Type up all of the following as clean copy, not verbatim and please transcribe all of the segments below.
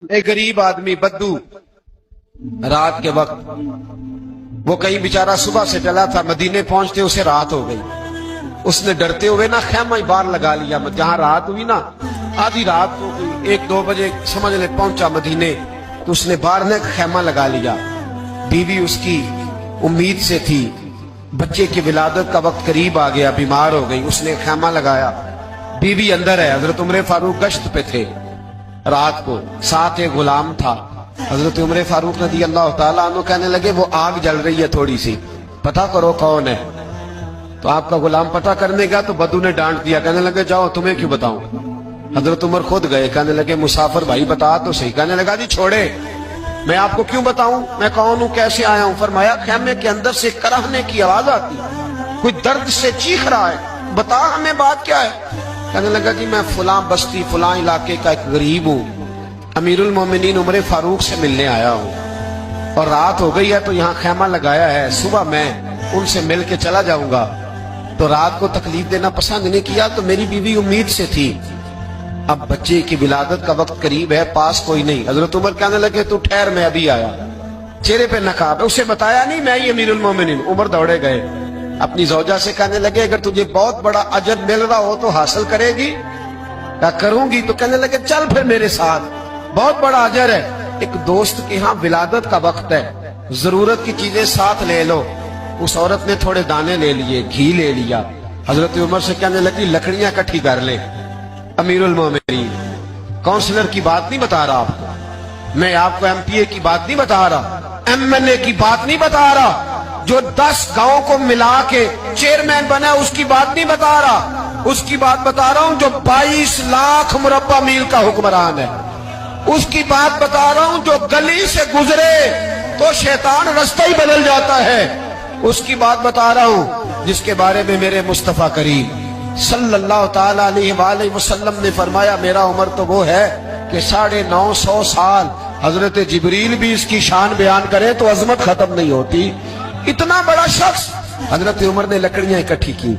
एक गरीब आदमी बद्दू रात के वक्त वो कहीं बेचारा सुबह से चला था, मदीने पहुंचते उसे रात हो गई। उसने डरते हुए ना खैमा ही बाहर लगा लिया। जहां रात हुई ना, आधी रात हो गई, 1-2 बजे समझ ले पहुंचा मदीने, तो उसने बाहर ने खैमा लगा लिया। बीवी उसकी उम्मीद से थी, बच्चे की विलादत का वक्त करीब आ गया, बीमार हो गई, उसने खैमा लगाया। बीवी अंदर है, हजरत उमर फारूक गश्त पे थे रात को, साथ एक गुलाम था। हजरत उमर फारूक रज़ी अल्लाह ताला अन्हु कहने लगे वो आग जल रही है थोड़ी सी, पता करो कौन है। तो आपका गुलाम पता करने गया तो बद्दू ने डांट दिया, कहने लगे जाओ तुम्हें क्यों बताऊं। हजरत उमर खुद गए, कहने लगे मुसाफिर भाई बता तो सही। कहने लगा जी छोड़े, मैं आपको क्यों बताऊं, मैं कौन हूं, कैसे आया हूं। फरमाया खैमे के अंदर से कराहने की आवाज आती, कोई दर्द से चीख रहा है, बता हमें बात क्या है। कहने लगा कि मैं फलां बस्ती फलां इलाके का एक गरीब हूं, अमीरुल मोमिनीन उमर फारूक से मिलने आया हूं और रात हो गई है तो यहाँ खैमा लगाया है, सुबह मैं उनसे मिल के चला जाऊंगा। तो रात को तकलीफ देना पसंद नहीं किया, तो मेरी बीवी उम्मीद से थी, अब बच्चे की विलादत का वक्त करीब है, पास कोई नहीं। हजरत उमर कहने लगे तू ठहर, मैं अभी आया। चेहरे पे नकाब, उसे बताया नहीं मैं ही अमीरुल मोमिनीन। उमर दौड़े गए, अपनी जौजा से कहने लगे अगर तुझे बहुत बड़ा अजर मिल रहा हो तो हासिल करेगी। क्या करूंगी, तो कहने लगे चल फिर मेरे साथ, बहुत बड़ा अजर है। एक दोस्त के यहाँ विलादत का वक्त है, जरूरत की चीजें साथ ले लो। उस औरत ने थोड़े दाने ले लिए, घी ले लिया। हजरत उमर से कहने लगी लकड़ियां इकट्ठी कर ले। अमीरुल मोमिनीन, काउंसलर की बात नहीं बता रहा आपको, मैं आपको एमपीए की बात नहीं बता रहा, एमएनए की बात नहीं बता रहा, जो 10 गांवों को मिला के चेयरमैन बना उसकी बात नहीं बता रहा, उसकी बात बता रहा हूं जो 22 लाख मुरब्बा मील का हुक्मरान है। उसकी बात बता रहा हूं जो गली से गुजरे तो शैतान रास्ता ही बदल जाता है। उसकी बात बता रहा हूं जिसके बारे में मेरे मुस्तफा करीम सल्लल्लाहु ताला अलैहि वसल्लम ने फरमाया मेरा उम्र तो वो है कि 950 साल हजरत जिब्रील भी इसकी शान बयान करे तो अजमत खत्म नहीं होती। इतना बड़ा शख्स। हजरत उमर ने लकड़ियां इकट्ठी की,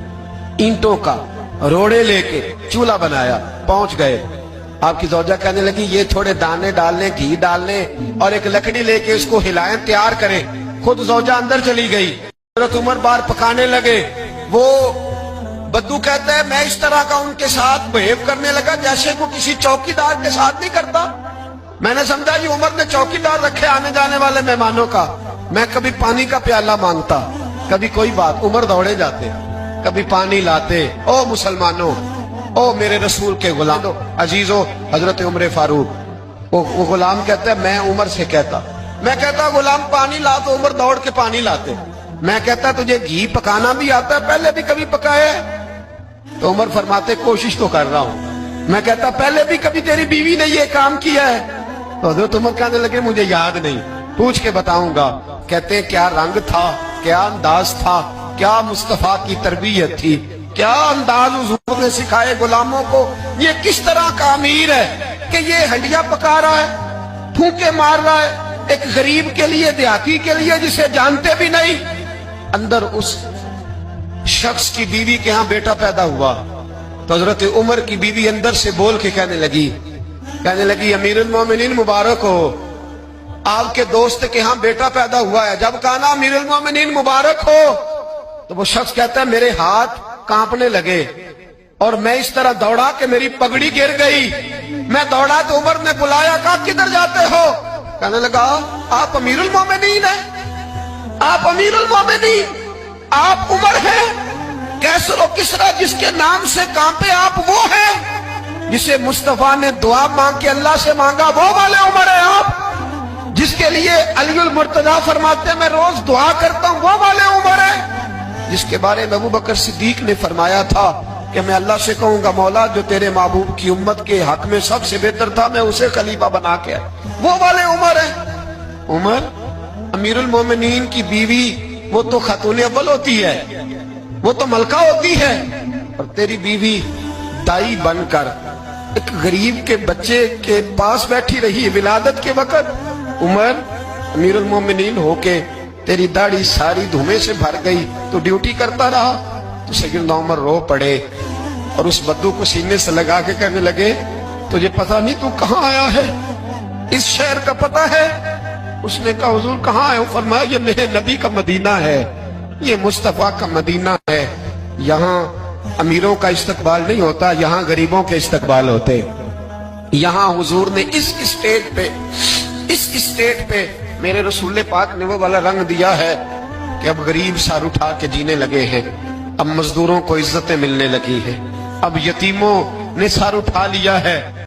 ईंटों का रोड़े लेके चूल्हा बनाया, पहुंच गए। आपकी जौजा कहने लगी ये थोड़े दाने डालने, घी डालने और एक लकड़ी लेके इसको हिलाएं, तैयार करें। खुद जौजा अंदर चली गई, हजरत उमर बाहर पकाने लगे। वो बद्दू कहता है मैं इस तरह का उनके साथ बिहेव करने लगा जैसे वो किसी चौकीदार के साथ नहीं करता। मैंने समझा जी उमर ने चौकीदार रखे आने जाने वाले मेहमानों का। मैं कभी पानी का प्याला मांगता, कभी कोई बात, उमर दौड़े जाते, कभी पानी लाते। ओ मुसलमानों, ओ मेरे रसूल के गुलाम अजीजो, हजरत उमर फारूक। वो गुलाम कहता है मैं उमर से कहता, मैं कहता गुलाम पानी ला, तो उमर दौड़ के पानी लाते। मैं कहता तुझे घी पकाना भी आता है, पहले भी कभी पकाया है? तो उमर फरमाते कोशिश तो कर रहा हूं। मैं कहता पहले भी कभी तेरी बीवी ने ये काम किया है? तो हजरत उमर कहने लगे मुझे याद नहीं, पूछ के बताऊंगा। कहते क्या रंग था, क्या अंदाज था, क्या मुस्तफा की तरबियत थी, क्या अंदाज हुजूर ने सिखाए गुलामों को। ये किस तरह का अमीर है कि ये हंडिया पका रहा है, फूंके मार रहा है एक गरीब के लिए, देहाती के लिए जिसे जानते भी नहीं। अंदर उस शख्स की बीवी के यहाँ बेटा पैदा हुआ तो हजरत उमर की बीवी अंदर से बोल के कहने लगी अमीरुल मोमिनीन मुबारक हो, आपके दोस्त के यहाँ बेटा पैदा हुआ है। जब कहा ना अमीरुल मोमिनीन मुबारक हो, तो वो शख्स कहता है मेरे हाथ कांपने लगे और मैं इस तरह दौड़ा कि मेरी पगड़ी गिर गई। मैं दौड़ा तो उमर ने बुलाया, कहा किधर जाते हो? कहने लगा आप अमीरुल मोमिनीन हैं, आप अमीरुल मोमिनीन, आप उमर हैं। कैसर और किसरा जिसके नाम से कांपे आप वो हैं, जिसे मुस्तफा ने दुआ मांग के अल्लाह से मांगा वो वाले उमर है आप, जिसके लिए अलीउल मुर्तजा फरमाते मैं रोज दुआ करता हूं वो वाले उमर है, जिसके बारे में अबू बकर सिद्दीक ने फरमाया था कि मैं अल्लाह से कहूंगा मौला जो तेरे महबूब की उम्मत के हक में सबसे बेहतर था मैं उसे खलीफा बना के, वो वाले उमर है। उमर अमीरुल मोमिनीन की बीवी वो तो खातून अव्वल होती है, वो तो मलका होती है, और तेरी बीवी दाई बनकर एक गरीब के बच्चे के पास बैठी रही विलादत के वक्त। उमर अमीरुल मोमिनीन होके तेरी दाढ़ी सारी धुएं से भर गई तो ड्यूटी करता रहा। तो सैयदना उमर रो पड़े और उस बद्दू को सीने से लगा के कहने लगे तुझे पता नहीं तू कहां आया है? اس شہر کا پتہ ہے؟ اس نے کہا حضور کہاں ہے؟ وہ فرمایا یہ میرے نبی کا مدینہ ہے، یہ مصطفیٰ کا مدینہ ہے، یہاں امیروں کا استقبال نہیں ہوتا، یہاں غریبوں کے استقبال ہوتے۔ یہاں حضور نے اس اسٹیٹ پہ میرے رسول پاک نے وہ والا رنگ دیا ہے کہ اب غریب سر اٹھا کے جینے لگے ہیں، اب مزدوروں کو عزتیں ملنے لگی ہیں، اب یتیموں نے سر اٹھا لیا ہے۔